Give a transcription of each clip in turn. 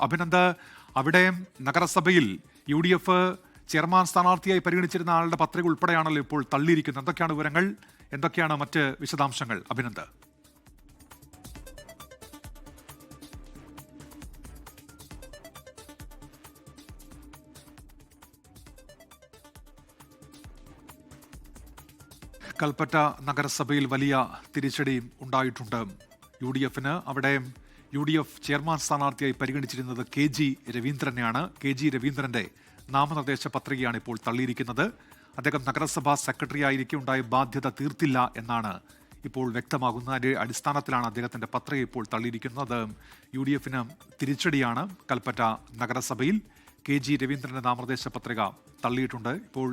അഭിനന്ദ്, അവിടെ നഗരസഭയിൽ UDF chairman സ്ഥാനാർത്ഥിയായി പരിഗണിച്ചിരുന്ന ആളുടെ പത്രിക ഉൾപ്പെടെയാണല്ലോ ഇപ്പോൾ തള്ളിയിരിക്കുന്നത്. എന്തൊക്കെയാണ് വിവരങ്ങൾ, എന്തൊക്കെയാണ് മറ്റ് വിശദാംശങ്ങൾ അഭിനന്ദ്? കൽപ്പറ്റ നഗരസഭയിൽ വലിയ തിരിച്ചടിയും ഉണ്ടായിട്ടുണ്ട്. UDFന് അവിടെ UDF ചെയർമാൻ സ്ഥാനാർത്ഥിയായി പരിഗണിച്ചിരുന്നത് KG രവീന്ദ്രനെയാണ്. KG രവീന്ദ്രന്റെ നാമനിർദ്ദേശ പത്രികയാണ് ഇപ്പോൾ തള്ളിയിരിക്കുന്നത്. അദ്ദേഹം നഗരസഭാ സെക്രട്ടറി ആയിരിക്കെ ഉണ്ടായ ബാധ്യത തീർത്തില്ല എന്നാണ് ഇപ്പോൾ വ്യക്തമാകുന്നതിന്റെ അടിസ്ഥാനത്തിലാണ് അദ്ദേഹത്തിന്റെ പത്രിക ഇപ്പോൾ തള്ളിയിരിക്കുന്നത്. UDFന് തിരിച്ചടിയാണ്. കൽപ്പറ്റ നഗരസഭയിൽ KG രവീന്ദ്രന്റെ നാമനിർദ്ദേശ പത്രിക തള്ളിയിട്ടുണ്ട്. ഇപ്പോൾ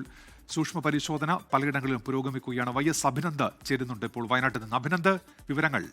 സൂക്ഷ്മ പരിശോധന പലയിടങ്ങളിലും പുരോഗമിക്കുകയാണ്. YS അഭിനന്ദ് ചേരുന്നുണ്ട് ഇപ്പോൾ വയനാട്ടിൽ നിന്ന്. അഭിനന്ദ്, വിവരങ്ങൾ.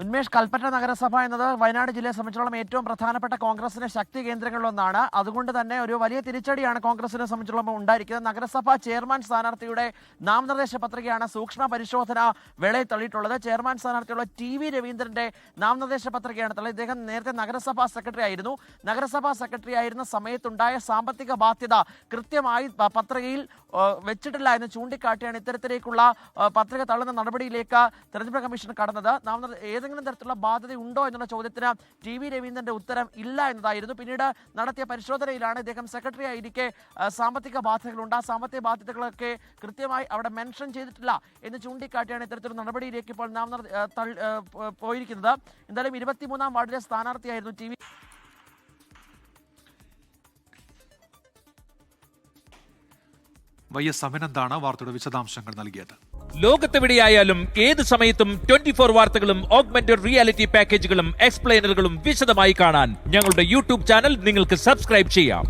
ഉന്മേഷ്, കൽപ്പറ്റ നഗരസഭ എന്നത് വയനാട് ജില്ലയെ സംബന്ധിച്ചിടത്തോളം ഏറ്റവും പ്രധാനപ്പെട്ട കോൺഗ്രസിന്റെ ശക്തി കേന്ദ്രങ്ങളിലൊന്നാണ്. അതുകൊണ്ട് തന്നെ ഒരു വലിയ തിരിച്ചടിയാണ് കോൺഗ്രസിനെ സംബന്ധിച്ചിടത്തോളം ഉണ്ടായിരിക്കുന്നത്. നഗരസഭാ ചെയർമാൻ സ്ഥാനാർത്ഥിയുടെ നാമനിർദ്ദേശ പത്രികയാണ് സൂക്ഷ്മ പരിശോധന വേളയിൽ തള്ളിയിട്ടുള്ളത്. ചെയർമാൻ സ്ഥാനാർത്ഥിയുള്ള TV രവീന്ദ്രന്റെ നാമനിർദ്ദേശ പത്രികയാണ് തള്ളിയത്. ഇദ്ദേഹം നേരത്തെ നഗരസഭാ സെക്രട്ടറി ആയിരുന്നു. നഗരസഭാ സെക്രട്ടറി ആയിരുന്ന സമയത്തുണ്ടായ സാമ്പത്തിക ബാധ്യത കൃത്യമായി പത്രികയിൽ വെച്ചിട്ടില്ല എന്ന് ചൂണ്ടിക്കാട്ടിയാണ് ഇത്തരത്തിലേക്കുള്ള പത്രിക തള്ളുന്ന നടപടിയിലേക്ക് തെരഞ്ഞെടുപ്പ് കമ്മീഷൻ കടന്നത്. ഏതെങ്കിലും തരത്തിലുള്ള ബാധ്യത ഉണ്ടോ എന്നുള്ള ചോദ്യത്തിന് TV രവീന്ദ്രന്റെ ഉത്തരം ഇല്ല എന്നതായിരുന്നു. പിന്നീട് നടത്തിയ പരിശോധനയിലാണ് ഇദ്ദേഹം സെക്രട്ടറി ആയിരിക്കെ സാമ്പത്തിക ബാധ്യതകളുണ്ട്, ആ സാമ്പത്തിക ബാധ്യതകളൊക്കെ കൃത്യമായി അവിടെ മെൻഷൻ ചെയ്തിട്ടില്ല എന്ന് ചൂണ്ടിക്കാട്ടിയാണ് ഇത്തരത്തിലുള്ള നടപടിയിലേക്ക് ഇപ്പോൾ പോയിരിക്കുന്നത്. എന്തായാലും 23-ാം വാർഡിലെ സ്ഥാനാർത്ഥിയായിരുന്നു TV. YS അഭിനന്ദാണ് വാർത്തയുടെ വിശദാംശങ്ങൾ നൽകിയത്. ലോകത്തെവിടെയായാലും ഏത് സമയത്തും 24 വാർത്തകളും ഓഗ്മെന്റഡ് റിയാലിറ്റി പാക്കേജുകളും എക്സ്പ്ലെയിനറുകളും വിശദമായി കാണാൻ ഞങ്ങളുടെ YouTube ചാനൽ നിങ്ങൾക്ക് സബ്സ്ക്രൈബ് ചെയ്യാം.